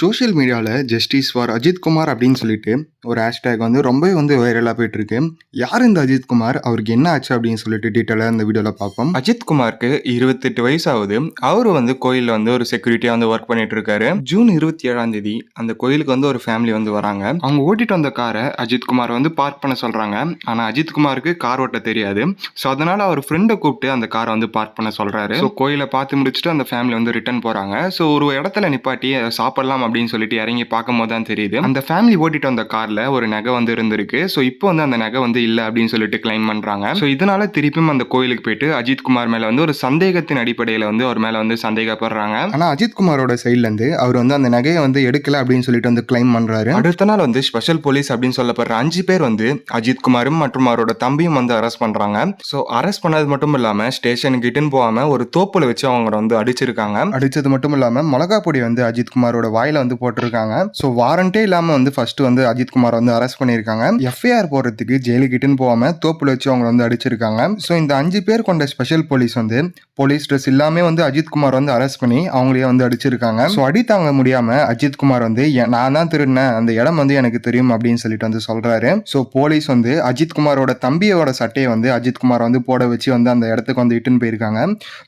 Social மீடியாவில் justice for Ajith Kumar அப்படின்னு சொல்லிட்டு ஒரு ஹேஷ்டேக் வந்து ரொம்பவே வந்து வைரலாக போயிட்டு இருக்கு. யார் இந்த அஜித் குமார், அவருக்கு என்ன ஆச்சு அப்படின்னு சொல்லிட்டு டீட்டெயிலாக இந்த வீடியோவில் பார்ப்போம். அஜித் குமாருக்கு 28 வயசு ஆகுது. அவரு வந்து கோயிலில் வந்து ஒரு செக்யூரிட்டியா வந்து ஒர்க் பண்ணிட்டு இருக்காரு. ஜூன் 27 அந்த கோயிலுக்கு வந்து ஒரு ஃபேமிலி வந்து வராங்க. அவங்க ஓட்டிட்டு வந்த காரை அஜித் குமார் வந்து பார்க் பண்ண சொல்றாங்க. ஆனா அஜித் குமாருக்கு கார் ஓட்ட தெரியாது. ஸோ அதனால அவர் ஃப்ரெண்டை கூப்பிட்டு அந்த காரை வந்து பார்க் பண்ண சொல்றாரு. ஸோ கோயிலை பார்த்து முடிச்சுட்டு அந்த ஃபேமிலி வந்து ரிட்டர்ன் போறாங்க. ஸோ ஒரு இடத்துல நிப்பாட்டி சாப்பிடலாம் அப்படின்னு சொல்லிட்டு இறங்கி பார்க்கும் போது தான் தெரியுது அந்த ஃபேமிலி ஓட்டிட்டு வந்த கார்ல ஒரு நகை வந்து இருந்திருக்கு. ஸோ இப்போ வந்து அந்த நகை வந்து இல்லை அப்படின்னு சொல்லிட்டு கிளைம் பண்றாங்க. ஸோ இதனால திருப்பியும் அந்த கோயிலுக்கு போயிட்டு அஜித் குமார் மேல வந்து ஒரு சந்தேகத்தின் அடிப்படையில் வந்து அவர் மேல வந்து சந்தேகப்படுறாங்க. ஆனா அஜித் குமாரோட சைட்ல இருந்து அவர் வந்து அந்த நகையை வந்து எடுக்கல அப்படின்னு சொல்லிட்டு வந்து கிளைம் பண்றாரு. அடுத்த நாள் வந்து ஸ்பெஷல் போலீஸ் அப்படின்னு சொல்லப்படுற 5 பேர் வந்து அஜித் குமாரும் மற்றும் அவரோட தம்பியும் வந்து அரெஸ்ட் பண்றாங்க. ஸோ அரெஸ்ட் பண்ணது மட்டும் இல்லாம ஸ்டேஷனுக்கு இட்டுன்னு போகாம ஒரு தோப்புல வச்சு அவங்க வந்து அடிச்சிருக்காங்க. அடிச்சது மட்டும் இல்லாம மிளகா பொடி வந்து அஜித் குமாரோட வாயில வந்து போட்டிருக்காங்க. ஸோ வாரண்டே இல்லாம வந்து ஃபர்ஸ்ட் வந்து அஜித் குமார் வந்து அரெஸ்ட் பண்ணியிருக்காங்க. எஃப்ஐஆர் போடுறதுக்கு ஜெயிலுக்கிட்டுன்னு போகாம தோப்புல வச்சு அவங்க வந்து அடிச்சிருக்காங்க. ஸோ இந்த 5 பேர் கொண்ட ஸ்பெஷல் போலீஸ் வந்து போலீஸ் ட்ரெஸ் இல்லாம வந்து அஜித் குமார் வந்து அரெஸ்ட் பண்ணி அவங்களே வந்து அடிச்சிருக்காங்க. ஸோ அடி தாங்க முடியாம அஜித் குமார் வந்து நான் தான் திருடினேன், அந்த இடம் வந்து எனக்கு தெரியும் அப்படின்னு சொல்லிட்டு வந்து சொல்றாரு. ஸோ போலீஸ் வந்து அஜித் குமாரோட தம்பியோட சட்டையை வந்து அஜித் குமார் வந்து போட வச்சு வந்து அந்த இடத்துக்கு வந்து இட்டுன்னு போயிருக்காங்க.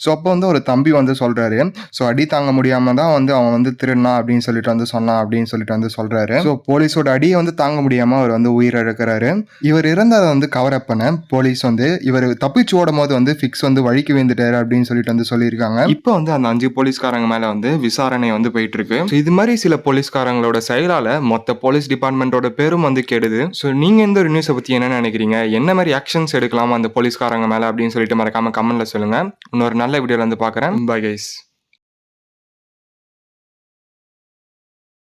ஸோ அப்போ வந்து ஒரு தம்பி வந்து சொல்றாரு, ஸோ அடி தாங்க முடியாம தான் வந்து அவன் வந்து திருடினா அப்படின்னு சொல்லிட்டு வந்து சொன்னான் அப்படின்னு சொல்லிட்டு வந்து சொல்றாரு. ஸோ போலீஸோட அடியை வந்து தாங்க முடியாம அவர் வந்து உயிரிழக்கிறாரு. இவர் இறந்ததை வந்து கவர் அப் பண்ண போலீஸ் வந்து இவர் தப்பிச்சு ஓடும் போது வந்து ஃபிக்ஸ் வந்து வழிக்கு விழுந்துட்டாரு அப்படின்னு சொல்லிட்டு வந்து சொல்லியிருக்காங்க. இப்போ வந்து அந்த 5 போலீஸ்காரங்க மேல வந்து விசாரணை வந்து போயிட்டு இருக்கு. இது மாதிரி சில போலீஸ்காரங்களோட செயலால மொத்த போலீஸ் டிபார்ட்மெண்டோட பேரும் வந்து கெடுது. ஸோ நீங்க இந்த ஒரு நியூஸை பத்தி என்ன நினைக்கிறீங்க, என்ன மாதிரி ஆக்ஷன்ஸ் எடுக்கலாம் அந்த போலீஸ்காரங்க மேல அப்படின்னு சொல்லிட்டு மறக்காம கமெண்ட்ல சொல்லுங்க. இன்னொரு நல்ல வீடியோல வந்து பாக்குறேன். Bye guys.